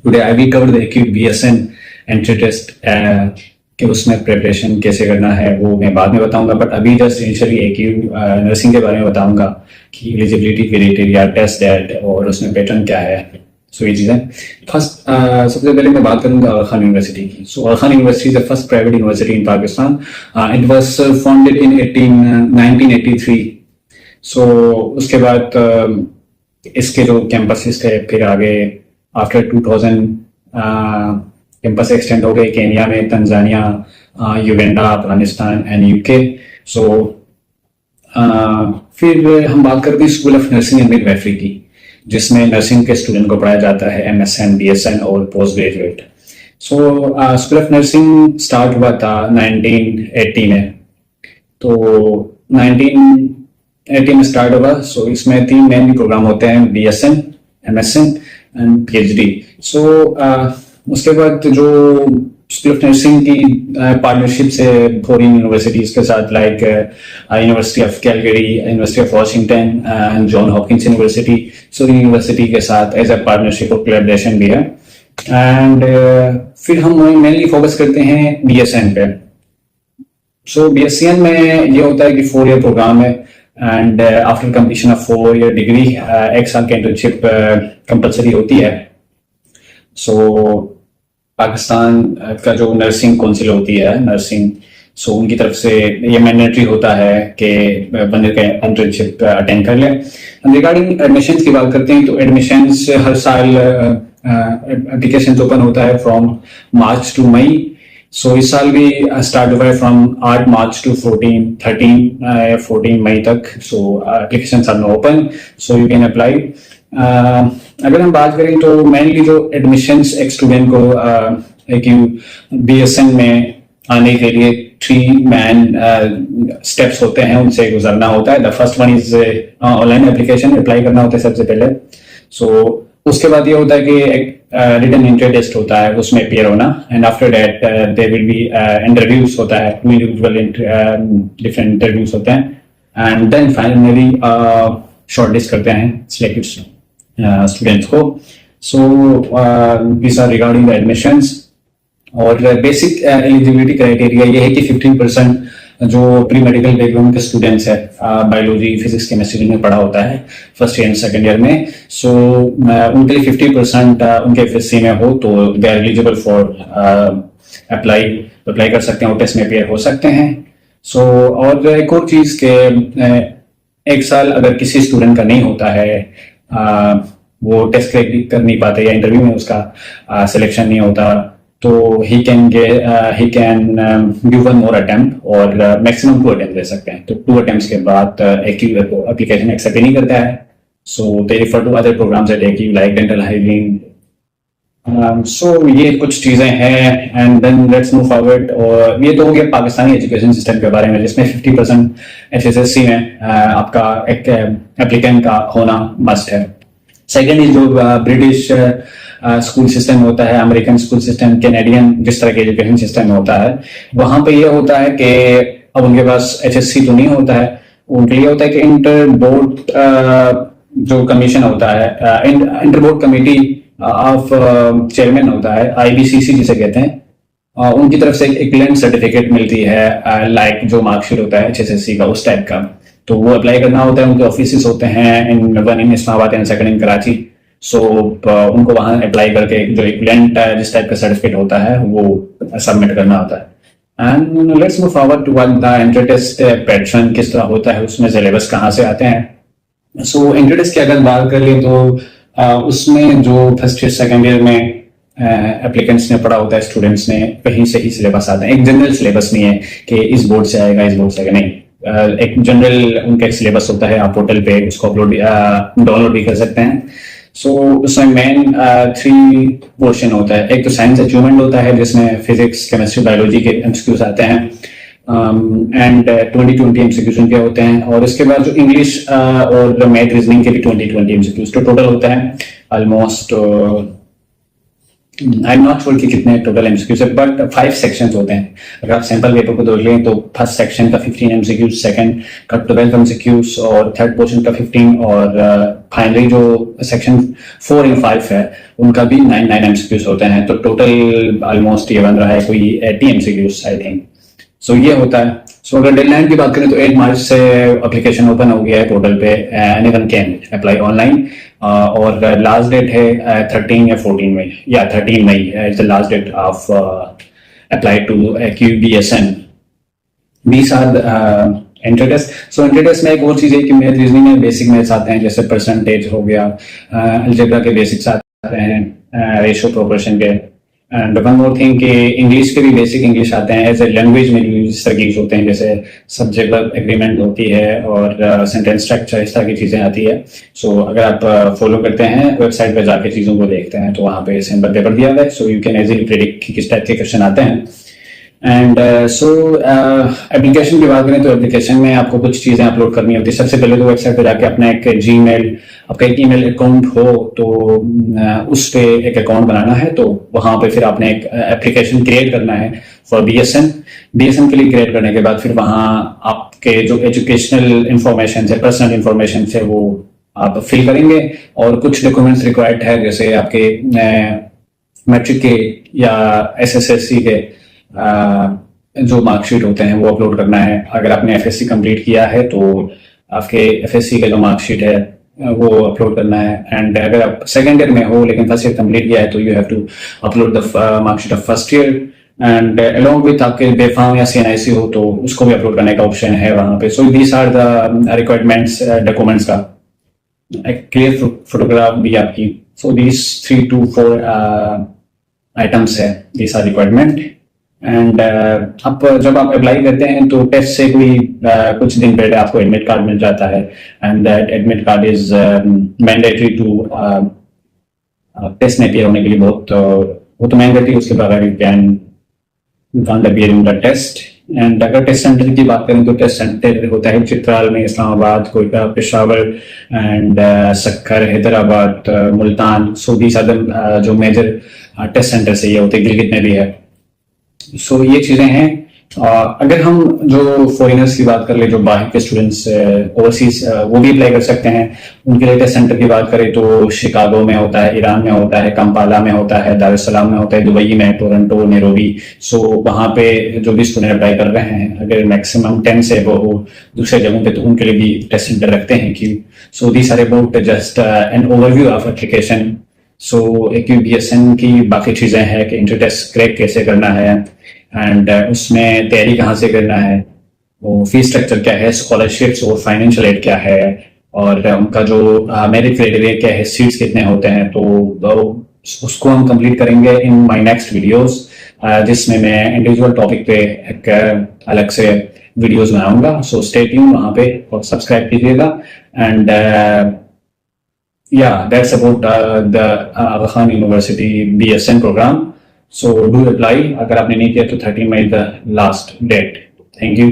Today I will cover the acute BSN entry test कि उसमें preparation कैसे करना है वो मैं बाद में बताऊंगा, बट अभी जस्ट इनिशियली एक्यूट नर्सिंग के बारे में बताऊंगा कि एलिजिबिलिटी क्राइटेरिया, टेस्ट डेट और उसमें पैटर्न क्या है। सो ये चीज़ें फर्स्ट सबसे पहले मैं बात करूंगा aga Khan यूनिवर्सिटी की। सो aga Khan university is the first private university in Pakistan. It was founded in 1983। सो उसके बाद इसके जो कैंपसेस थे फिर आगे आफ्टर 2000 कैंपस एक्सटेंड हो गए केनिया में, Tanzania, Uganda, Afghanistan and UK. So फिर हम बात करते हैं school of nursing and midwifery की, जिसमें नर्सिंग के स्टूडेंट को पढ़ाया जाता है MSN, BSN और post graduate. So school of nursing start हुआ था 1980 में। तो 1980 में स्टार्ट हुआ। सो इसमें 3 मेन प्रोग्राम होते हैं, BSN, MSN एंड PhD। सो उसके बाद जो स्कूल ऑफ नर्सिंग की पार्टनरशिप से फॉरेन यूनिवर्सिटीज के साथ like university of Calgary, university of Washington and John Hopkins university, so university के साथ एज अ पार्टनरशिप और कोलैबोरेशन भी है। एंड फिर हम मेनली फोकस करते हैं BSN पे। सो BSN में ये होता है कि 4 ईयर प्रोग्राम है and after completion of 4 year degree 1 साल की इंटर्नशिप कंपलसरी होती है। सो पाकिस्तान का जो नर्सिंग काउंसिल होती है नर्सिंग, सो उनकी तरफ से ये मैंडेटरी होता है कि बंदे का इंटर्नशिप अटेंड कर ले। रिगार्डिंग एडमिशंस की बात करते हैं तो एडमिशंस हर साल एप्लीकेशन ओपन होता है फ्रॉम मार्च टू मई। सो इस साल भी स्टार्ट हुआ है फ्रॉम 8 मार्च टू 14 मई तक। So applications are open, so you can apply. अगर हम बात करें तो मेनली जो एडमिशंस एक स्टूडेंट को एक BSN में आने के लिए 3 मैन स्टेप्स होते हैं, उनसे गुजरना होता है। The first one is online application, apply करना होता है सबसे पहले। सो उसके बाद ये होता है कि एक रिटन एंट्री टेस्ट होता है, उसमें अपियर होना, and after that there will be interviews होता है, 2 इंडिविजुअल डिफरेंट इंटरव्यूज होते हैं एंड देन फाइनली शॉर्टलिस्ट करते हैं सिलेक्टेड स्टूडेंट्स को। So these are regarding the admissions. और बेसिक एलिजिबिलिटी क्राइटेरिया ये है कि 15% जो प्री मेडिकल बैकग्राउंड के स्टूडेंट्स है, बायोलॉजी, फिजिक्स, केमिस्ट्री में पढ़ा होता है first year and second year में, सो उनके लिए 50% उनके FSC में हो तो they are eligible for apply कर सकते हैं और टेस्ट में अपियर हो सकते हैं। सो और एक और चीज के 1 साल अगर किसी स्टूडेंट का नहीं होता है, वो टेस्ट क्रैक कर नहीं पाते या इंटरव्यू में उसका सिलेक्शन नहीं होता, तो he can give 1 more attempt और मैक्सिमम 2 अटेम्प्ट दे सकते हैं। तो 2 अटेम्प्ट्स के बाद एप्लीकेशन एक्सेप्ट ही नहीं करता है। So they refer to other programs at AQ like dental hygiene. सो ये कुछ चीजें हैं and then let's move forward. और ये तो हो गया पाकिस्तानी एजुकेशन सिस्टम के बारे में, जिसमें 50% HSSC में आपका एक एप्लीकेंट का होना मस्ट है। सेकेंड इज जो ब्रिटिश स्कूल सिस्टम होता है, अमेरिकन स्कूल सिस्टम, कैनेडियन जिस तरह के एजुकेशन सिस्टम होता है, वहां पे ये होता है कि अब उनके पास HSC तो नहीं होता है, उनके लिए होता है कि इंटर बोर्ड जो कमीशन होता है, inter board committee of chairman होता है, IBCC जिसे कहते हैं, उनकी तरफ से एक इक्विवेलेंट सर्टिफिकेट मिलती है लाइक जो मार्कशीट होता है HSSC का, उस टाइप का। तो वो अप्लाई करना होता है, उनके ऑफिस होते हैं one in Islamabad and second in Karachi. So उनको वहां अप्लाई करके जो इक्विवेलेंट जिस टाइप का सर्टिफिकेट होता है वो सबमिट करना होता है। And let's move forward to the entry test pattern किस तरह होता है, उसमें सिलेबस कहाँ से आते हैं। सो एंट्री टेस्ट की अगर बात कर ले तो उसमें जो फर्स्ट ईयर सेकेंड ईयर में एप्लीकेंट्स ने पढ़ा होता है, स्टूडेंट्स ने, कहीं से ही सिलेबस आता है। एक जनरल सिलेबस नहीं है कि इस बोर्ड से आएगा, इस बोर्ड से आएगा, नहीं। एक जनरल उनका एक सिलेबस होता है, आप पोर्टल पे उसको डाउनलोड भी कर सकते हैं। सो उसमें मेन 3 पोर्शन होता है। एक तो साइंस अचीवमेंट होता है जिसमें फिजिक्स, केमिस्ट्री, बायोलॉजी के MCQs आते हैं एंड 20 MCQs उनके होते हैं। और इसके बाद जो इंग्लिश और मैथ रीजनिंग के भी 20 MCQs तो टोटल होता है almost I am not sure कि कितने टोटल एमसीक्यूज है, बट 5 सेक्शंस होते हैं। अगर आप सैंपल पेपर को देख लें तो फर्स्ट सेक्शन का 15 एमसीक्यूज, सेकंड का 12 एमसीक्यूज और थर्ड पोर्शन का 15, और फाइनली जो सेक्शन 4 एंड 5 है उनका भी 9 एमसीक्यूज होते हैं। तो टोटल ऑलमोस्ट ये बन रहा है कोई 80 एमसीक्यूज आई थिंक। सो ये होता है। सो अगर डेडलाइन की बात करें तो 8 मार्च से एप्लीकेशन ओपन हो गया है पोर्टल पे, एनीवन कैन अप्लाई ऑनलाइन, और लास्ट डेट है 13 या 14 मई, या 13 May is the last date of apply to QBSN। These are the entry test. So entry test में एक और चीज है कि मैथ रीजनिंग में बेसिक मैथ्स आते हैं, जैसे परसेंटेज हो गया, अलजेब्रा के बेसिक्स आते हैं, रेशियो प्रोपोर्शन के, एंड वन मोर थिंग कि इंग्लिश के भी बेसिक इंग्लिश आते हैं। एज ए लैंग्वेज में इस तरह की होते हैं, जैसे सब्जेक्ट वर्ब एग्रीमेंट होती है और सेंटेंस स्ट्रक्चर, इस तरह की चीजें आती है। सो अगर आप फॉलो करते हैं, वेबसाइट पर जाके चीजों को देखते हैं, तो वहाँ पे सैंपल पेपर दिया हुआ है, सो यू कैन इजीली प्रेडिक्ट कि किस टाइप के क्वेश्चन आते हैं। एंड सो एप्लीकेशन की बात करें तो एप्लीकेशन में आपको कुछ चीजें अपलोड करनी होती है। सबसे पहले तो वेबसाइट पे जाके अपना एक जीमेल, आपका एक ईमेल अकाउंट हो तो उस पे एक अकाउंट बनाना है, तो वहां पे फिर आपने एक एप्लीकेशन क्रिएट करना है फॉर BSN। BSN के लिए क्रिएट करने के बाद फिर वहां आपके जो एजुकेशनल इंफॉर्मेशन है, पर्सनल इंफॉर्मेशन है, वो आप फिल करेंगे, और कुछ डॉक्यूमेंट्स रिक्वायर्ड है, जैसे आपके मैट्रिक के या SSSC के जो मार्कशीट होते हैं वो अपलोड करना है। अगर आपने FSC कंप्लीट किया है तो आपके FSC का जो मार्कशीट है वो अपलोड करना है। एंड अगर आप सेकेंड ईयर में हो लेकिन फर्स्ट ईयर कंप्लीट किया है तो you have to upload the marksheet of first year, and along with आपके बेफाम या CNIC हो तो उसको भी अपलोड करने का ऑप्शन है वहां पे। So these are the requirements documents का, एक क्लियर फोटोग्राफ भी आपकी। सो दीज 3 to 4 आइटम्स है, दीज आर रिक्वायरमेंट। एंड अब जब आप अप्लाई करते हैं तो टेस्ट से कोई कुछ दिन पहले आपको एडमिट कार्ड मिल जाता है, and that admit card is mandatory to test में अपीयर होने के लिए। बहुत वो तो मैंडेटरी, उसके बगैर you can't appear in the test. And अगर टेस्ट सेंटर की बात करें तो टेस्ट सेंटर होता है चित्राल में, Islamabad, Quetta, Peshawar, and Sukkur, Hyderabad, Multan. So these are the जो मेजर टेस्ट सेंटर से ये होते हैं, गिलगित में भी है। सो ये चीजें हैं। अगर हम जो फॉरेनर्स की बात कर ले, जो बाहर के स्टूडेंट्स ओवरसीज, वो भी अप्लाई कर सकते हैं। उनके लिए टेस्ट सेंटर की बात करें तो शिकागो में होता है, ईरान में होता है, कंपाला में होता है, दार एस सलाम में होता है, दुबई में, टोरंटो, नैरोबी। सो वहां पे जो भी स्टूडेंट अप्लाई कर रहे हैं, अगर मैक्सिमम 10 से वो हो दूसरे जगहों पे, तो उनके लिए भी टेस्ट सेंटर रखते हैं कि so this are about just an overview of application. So QBSN की बाकी चीजें हैं कि इंटर टेस्ट क्रैक कैसे करना है, एंड उसमें तैयारी कहाँ से करना है, वो फीस स्ट्रक्चर क्या है, स्कॉलरशिप्स और फाइनेंशियल एड क्या है, और उनका जो मेरिट क्राइटेरिया क्या है, सीट्स कितने होते हैं। तो उसको हम कंप्लीट करेंगे इन माय नेक्स्ट वीडियोस, जिसमें मैं इंडिविजुअल टॉपिक पे एक अलग से वीडियोस बनाऊंगा। सो स्टे ट्यून वहां पे और सब्सक्राइब कीजिएगा। And yeah, that's about the Aga Khan University BSN program. So do apply. अगर आपने नहीं किया तो 13 May the last date. Thank you.